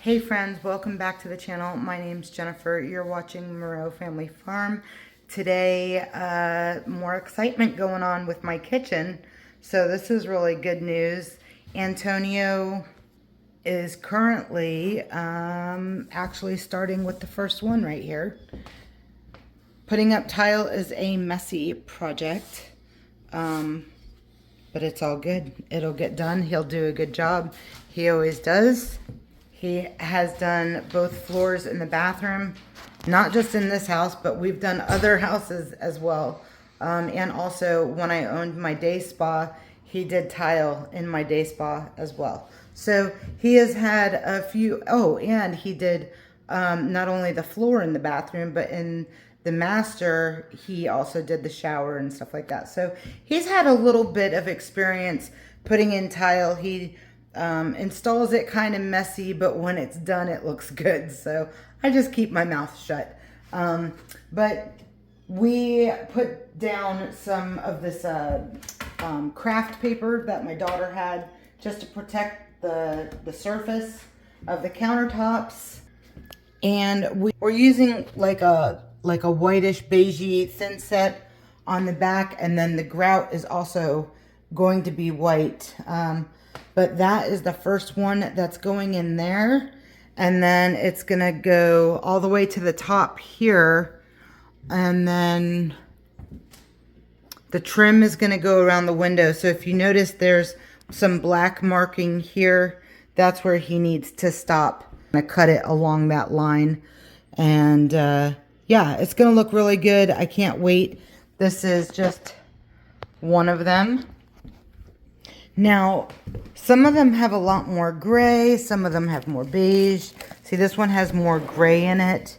Hey friends, welcome back to the channel. My name's Jennifer. You're watching Moreau Family Farm. Today, more excitement going on with my kitchen. So this is really good news. Antonio is currently actually starting with the first one right here. Putting up tile is a messy project, but it's all good. It'll get done. He'll do a good job. He always does. He has done both floors in the bathroom, not just in this house, but we've done other houses as well. And also when I owned my day spa, he did tile in my day spa as well. So he has had a few, and he did not only the floor in the bathroom, but in the master, he also did the shower and stuff like that. So he's had a little bit of experience putting in tile. He installs it kind of messy, but when it's done, it looks good. So I just keep my mouth shut. But we put down some of this craft paper that my daughter had just to protect the surface of the countertops. And we're using like a whitish beigey thin set on the back, and then the grout is also going to be white. But that is the first one that's going in there. And then it's going to go all the way to the top here. And then the trim is going to go around the window. So if you notice, there's some black marking here. That's where he needs to stop. I'm going to cut it along that line. And yeah, it's going to look really good. I can't wait. This is just one of them. Now, some of them have a lot more gray. Some of them have more beige. See, this one has more gray in it.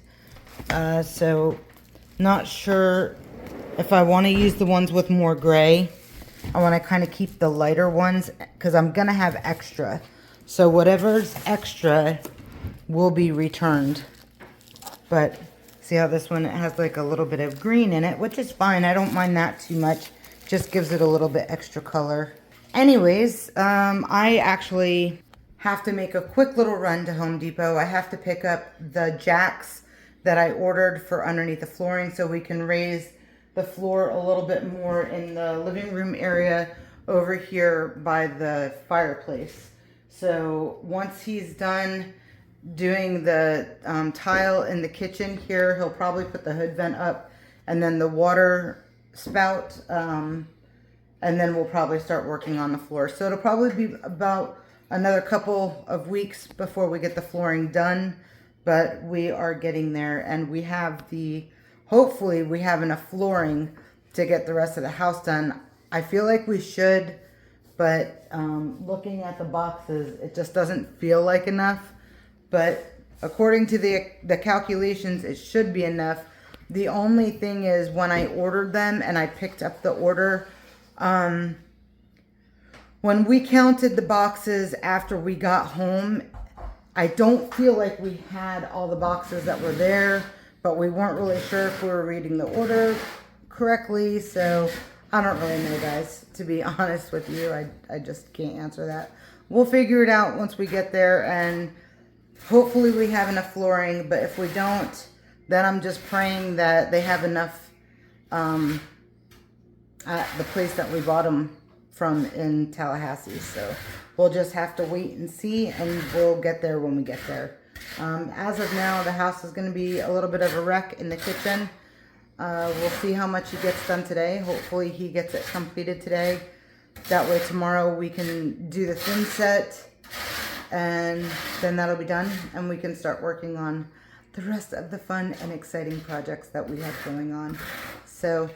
So, not sure if I want to use the ones with more gray. I want to kind of keep the lighter ones because I'm going to have extra. So, whatever's extra will be returned. But, see how this one has like a little bit of green in it, which is fine. I don't mind that too much. Just gives it a little bit extra color. Anyways, I actually have to make a quick little run to Home Depot. I have to pick up the jacks that I ordered for underneath the flooring so we can raise the floor a little bit more in the living room area over here by the fireplace. So once he's done doing the tile in the kitchen here, he'll probably put the hood vent up and then the water spout, and then we'll probably start working on the floor. So it'll probably be about another couple of weeks before we get the flooring done, but we are getting there, and we have hopefully we have enough flooring to get the rest of the house done. I feel like we should, but looking at the boxes, it just doesn't feel like enough. But according to the calculations, it should be enough. The only thing is when I ordered them and I picked up the order, when we counted the boxes after we got home, I don't feel like we had all the boxes that were there, but we weren't really sure if we were reading the order correctly. So I don't really know, guys, to be honest with you. I just can't answer that. We'll figure it out once we get there, and hopefully we have enough flooring. But if we don't, then I'm just praying that they have enough at the place that we bought them from in Tallahassee. So we'll just have to wait and see, and we'll get there when we get there. As of now, the house is going to be a little bit of a wreck in the kitchen. We'll see how much he gets done today. Hopefully he gets it completed today. That way tomorrow we can do the thin set, and then that'll be done, and we can start working on the rest of the fun and exciting projects that we have going on. So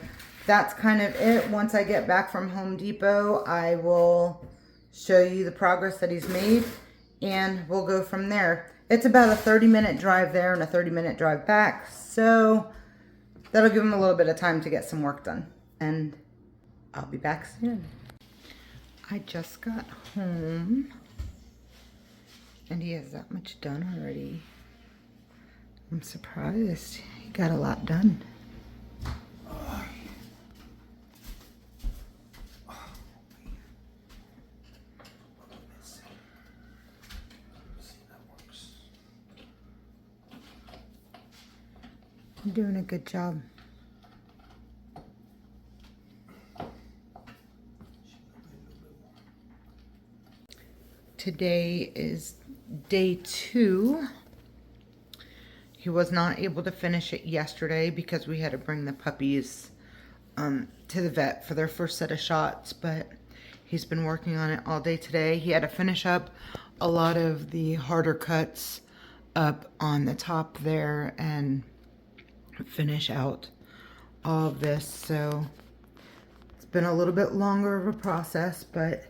that's kind of it. Once I get back from Home Depot, I will show you the progress that he's made, and we'll go from there. It's about a 30-minute drive there and a 30-minute drive back, so that'll give him a little bit of time to get some work done, and I'll be back soon. I just got home, and he has that much done already. I'm surprised. He got a lot done. You're doing a good job. Today is day 2. He was not able to finish it yesterday because we had to bring the puppies to the vet for their first set of shots, but he's been working on it all day today. He had to finish up a lot of the harder cuts up on the top there and finish out all of this. So it's been a little bit longer of a process, but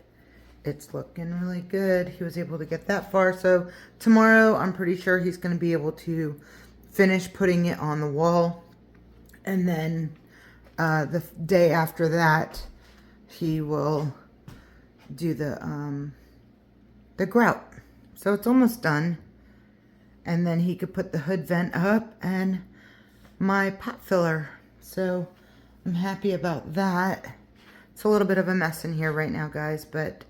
it's looking really good. He was able to get that far. So tomorrow I'm pretty sure he's going to be able to finish putting it on the wall, and then the day after that he will do the grout. So it's almost done, and then he could put the hood vent up and my pot filler. So I'm happy about that. It's a little bit of a mess in here right now, guys, but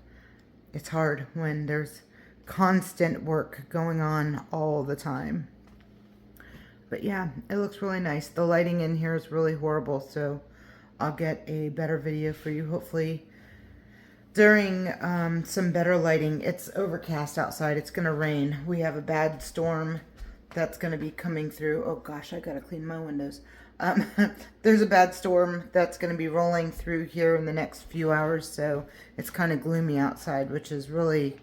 it's hard when there's constant work going on all the time. But yeah, it looks really nice. The lighting in here is really horrible, so I'll get a better video for you hopefully during some better lighting. It's overcast outside. It's gonna rain. We have a bad storm that's gonna be coming through. Oh gosh, I gotta clean my windows. There's a bad storm that's gonna be rolling through here in the next few hours, so it's kind of gloomy outside, which is really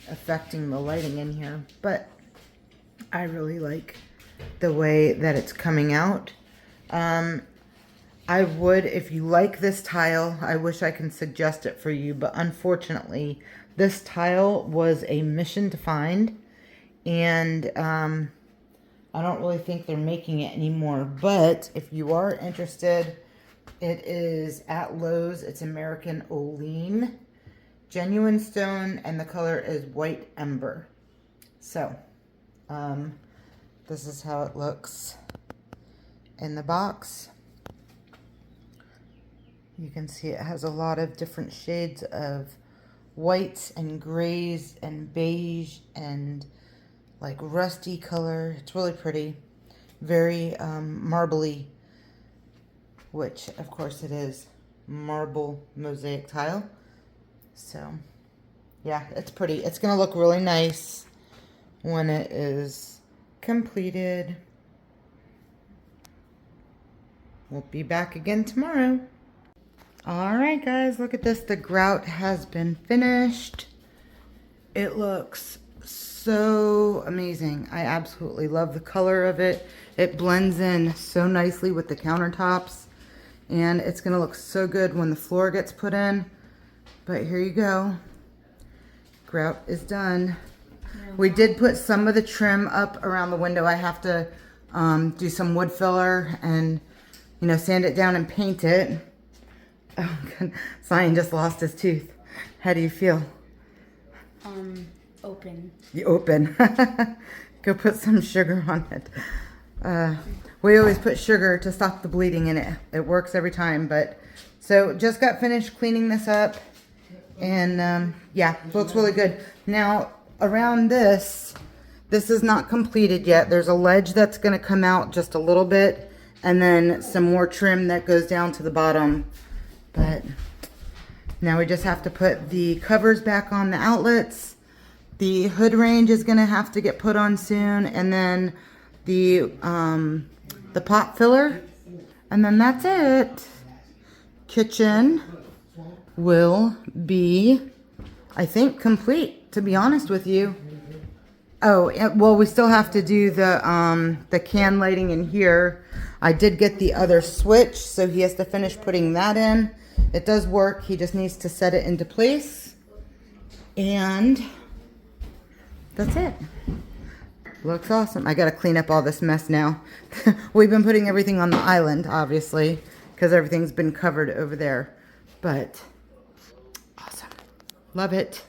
affecting the lighting in here. But I really like the way that it's coming out. I would, if you like this tile, I wish I can suggest it for you, but unfortunately this tile was a mission to find, and I don't really think they're making it anymore. But if you are interested, it is at Lowe's. It's American Olean, genuine stone, and the color is white ember. So this is how it looks in the box. You can see it has a lot of different shades of whites and grays and beige and like rusty color. It's really pretty. Very marbly, which of course it is. Marble mosaic tile. So yeah, it's pretty. It's gonna look really nice when it is completed. We'll be back again tomorrow. Alright guys, look at this. The grout has been finished. It looks so amazing. I absolutely love the color of it. It blends in so nicely with the countertops, and it's going to look so good when the floor gets put in. But here you go. Grout is done. We did put some of the trim up around the window. I have to do some wood filler and, you know, sand it down and paint it. Oh, good. Zion just lost his tooth. How do you feel? Open. You open. Go put some sugar on it. We always put sugar to stop the bleeding in it. It works every time. But so just got finished cleaning this up, and yeah, looks really good. Now around this is not completed yet. There's a ledge that's going to come out just a little bit, and then some more trim that goes down to the bottom. But now we just have to put the covers back on the outlets. The hood range is going to have to get put on soon, and then the pot filler, and then that's it. Kitchen will be, I think, complete, to be honest with you. Oh, well, we still have to do the can lighting in here. I did get the other switch, so he has to finish putting that in. It does work. He just needs to set it into place. And that's it. Looks awesome. I got to clean up all this mess now. We've been putting everything on the island, obviously, because everything's been covered over there. But awesome. Love it.